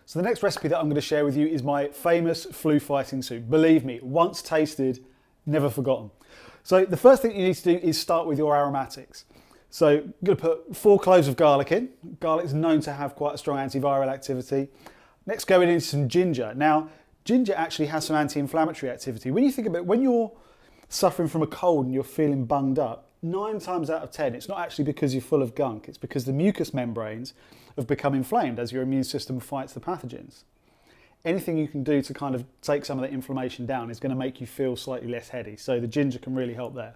So the next recipe that I'm going to share with you is my famous flu fighting soup. Believe me, once tasted, never forgotten. So the first thing you need to do is start with your aromatics. So I'm going to put 4 cloves of garlic in. Garlic is known to have quite a strong antiviral activity. Next, going into some ginger. Now, ginger actually has some anti-inflammatory activity. When you think about it, when you're suffering from a cold and you're feeling bunged up, 9 times out of 10, it's not actually because you're full of gunk. It's because the mucous membranes have become inflamed as your immune system fights the pathogens. Anything you can do to kind of take some of the inflammation down is going to make you feel slightly less heady. So the ginger can really help there.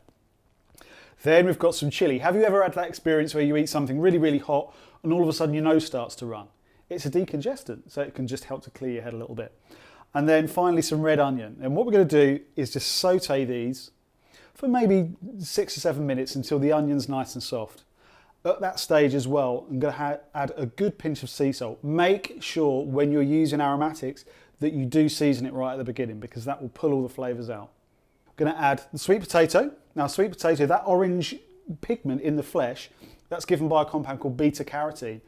Then we've got some chili. Have you ever had that experience where you eat something really, really hot and all of a sudden your nose starts to run? It's a decongestant, so it can just help to clear your head a little bit. And then finally some red onion. And what we're going to do is just saute these for maybe 6 or 7 minutes until the onion's nice and soft. At that stage as well, I'm going to add a good pinch of sea salt. Make sure when you're using aromatics that you do season it right at the beginning, because that will pull all the flavours out. I'm going to add the sweet potato. Now sweet potato, that orange pigment in the flesh, that's given by a compound called beta-carotene,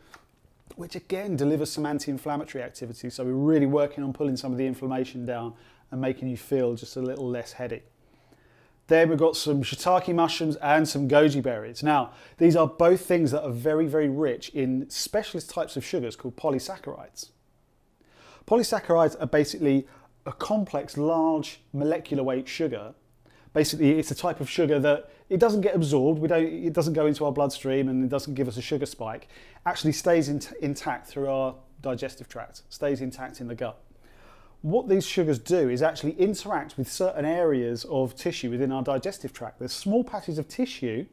which again delivers some anti-inflammatory activity. So we're really working on pulling some of the inflammation down and making you feel just a little less heady. Then we've got some shiitake mushrooms and some goji berries. Now, these are both things that are very, very rich in specialist types of sugars called polysaccharides. Polysaccharides are basically a complex, large molecular weight sugar. Basically, it's a type of sugar that it doesn't get absorbed, it doesn't go into our bloodstream and it doesn't give us a sugar spike. Actually stays intact through our digestive tract, stays intact in the gut. What these sugars do is actually interact with certain areas of tissue within our digestive tract. There's small patches of tissue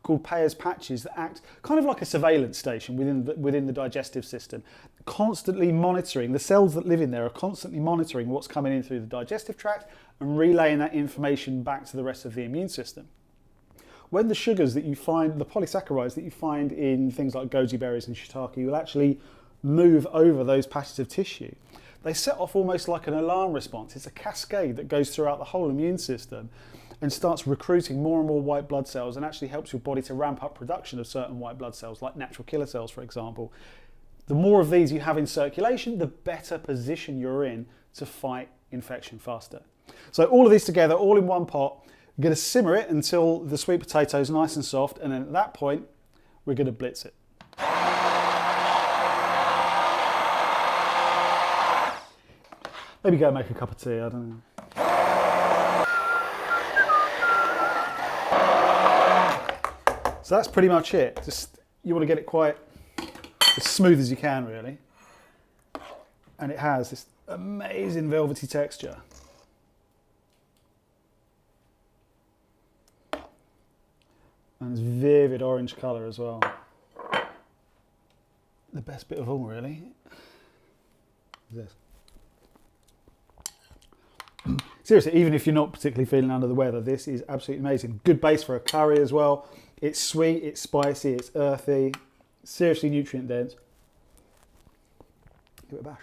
called Peyer's patches that act kind of like a surveillance station within the digestive system, constantly monitoring. The cells that live in there are constantly monitoring what's coming in through the digestive tract and relaying that information back to the rest of the immune system. When the sugars that you find, the polysaccharides that you find in things like goji berries and shiitake will actually move over those patches of tissue, they set off almost like an alarm response. It's a cascade that goes throughout the whole immune system and starts recruiting more and more white blood cells and actually helps your body to ramp up production of certain white blood cells, like natural killer cells, for example. The more of these you have in circulation, the better position you're in to fight infection faster. So all of these together, all in one pot, we're going to simmer it until the sweet potato is nice and soft, and then at that point, we're going to blitz it. Maybe go make a cup of tea, I don't know. So that's pretty much it. Just, you want to get it quite as smooth as you can, really. And it has this amazing velvety texture. And it's vivid orange colour as well. The best bit of all, really, is this. Seriously, even if you're not particularly feeling under the weather, this is absolutely amazing. Good base for a curry as well. It's sweet, it's spicy, it's earthy, seriously nutrient dense. Give it a bash.